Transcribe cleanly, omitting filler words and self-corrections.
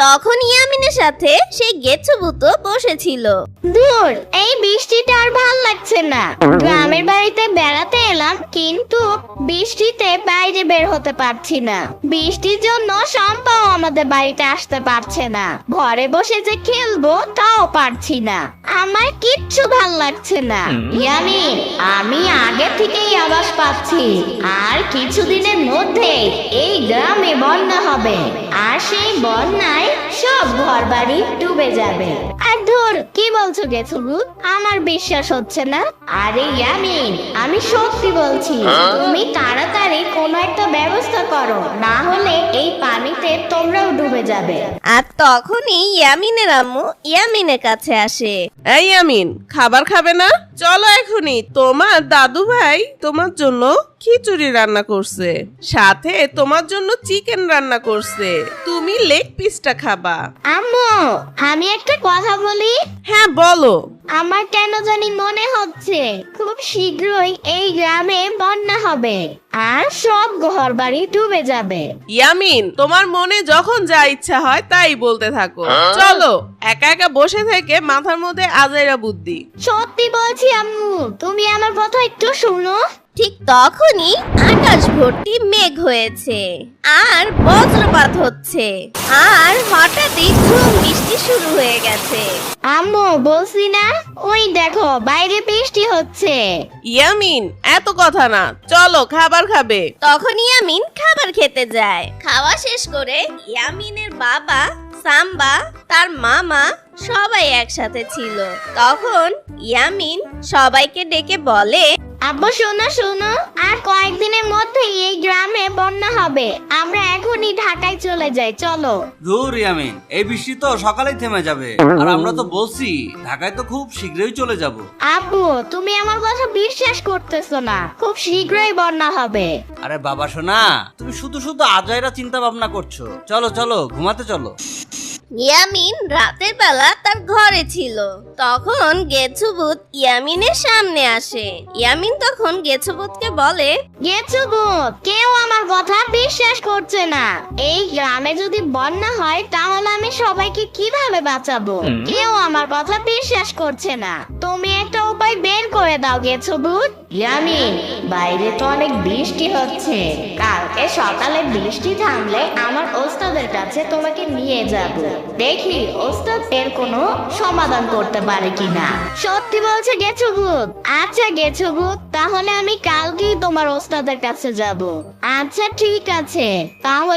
তখন ইয়ামিনের সাথে সেই গেছো ভূত বসেছিল। দূর, এই বৃষ্টিটা আর ভাল লাগছে না। গ্রামের বাড়িতে বেড়াতে এলাম, কিন্তু বৃষ্টিতে বাইরে বের হতে পারছি না। বৃষ্টির জন্য শম্পাও আমাদের বাড়িতে আসতে পারছে না। ঘরে বসে যে খেলবো তাও পারছি না। আমার কিচ্ছু ভাল লাগছে না। ইয়ামিন, আমি আগে থেকেই আভাস পাচ্ছি আর কিছুদিনের মধ্যে এই গ্রামে বন্যা হবে, আর সেই বন্যায় সব ঘরবাড়ি ডুবে যাবে। আর ধর, কি বলছো গেছো ভূত? আমার বিশ্বাস হচ্ছে না। আরে ইয়ামিন, আমি সত্যি বলছি, তুমি তাড়াতাড়ি কোনো একটা ব্যবস্থা করো, না হলে এই পানিতে তোমরাও ডুবে যাবে। আর তখনই ইয়ামিনের আম্মু ইয়ামিনের কাছে আসে। এই ইয়ামিন, খাবার খাবে না? চলো এখনই, তোমার দাদু ভাই তোমার জন্য খিচুড়ি রান্না করছে, সাথে তোমার জন্য চিকেন রান্না করছে। তুমি লেগ পিসটা খাবা। আম্মু, আমি একটা কথা বলি। হ্যাঁ বলো। আমার কেন জানি মনে হচ্ছে খুব শীঘ্রই এই গ্রামে বন্যা হবে আর সব ঘরবাড়ি ডুবে যাবে। ইয়ামিন, তোমার মনে যখন যা ইচ্ছা হয় তাই বলতে থাকো। চলো, একা একা বসে থেকে মাথার মধ্যে আজাইরা বুদ্ধি। সত্যি বলছি আম্মু, তুমি আমার কথা একটু শুনো। ঠিক তখনই আকাশ ভর্তি মেঘ হয়েছে আর বজ্রপাত হচ্ছে, আর হঠাৎই ঝুম বৃষ্টি শুরু হয়ে গেছে। আম্মু, বলছি না, ওই দেখো বাইরে বৃষ্টি হচ্ছে। ইয়ামিন, এত কথা না, চলো খাবার খাবে। তখন ইয়ামিন খাবার খেতে যায়। খাওয়া শেষ করে ইয়ামিনের বাবা, সাম্বা, তার মামা সবাই একসাথে ছিল। তখন ইয়ামিন সবাইকে ডেকে বলে, আব্বু শোনো শোনো, আর কয়েকদিনের মধ্যে এই গ্রামে বন্যা হবে। আমরা এখনই ঢাকায় চলে যাই, চলো। দূর ইয়ামিন, এই বৃষ্টি তো সকালেই থেমে যাবে, আর আমরা তো বলছি ঢাকায় তো খুব শীঘ্রই চলে যাব। আব্বু, তুমি আমার কথা বিশ্বাস করতেছো না। খুব শীঘ্রই বন্যা হবে। আরে বাবা শোনা, তুমি শুধু শুধু আজাইরা চিন্তা ভাবনা করছো। চলো চলো, ঘুমাতে চলো। ইয়ামিন রাতের বেলা তার ঘরে ছিল। তখন গেছো ভূত ইয়ামিনের সামনে আসে। ইয়ামিন তখন গেছো ভূতকে বলে, গেছো ভূত, কেউ আমার কথা বিশ্বাস করছে না। এই গ্রামে যদি বন্যা হয় তাহলে আমি সবাইকে কিভাবে বাঁচাবো? কেউ আমার কথা বিশ্বাস করছে না। তুমি একটা উপায় বের করে দাও গেছো ভূত। ইয়ামিন, বাইরে তো অনেক বৃষ্টি হচ্ছে। কালকে সকালে বৃষ্টি থামলে আমার ওস্তাদের কাছে তোমাকে নিয়ে যাব। দেখি ওস্তাদ এর কোনো সমাধান করতে পারে কিনা। সত্যি বলছে গেছো ভূত? আচ্ছা গেছো ভূত, তাহলে আমি কালকেই তোমার ওস্তাদের কাছে যাব। আচ্ছা ঠিক আছে, তাহলে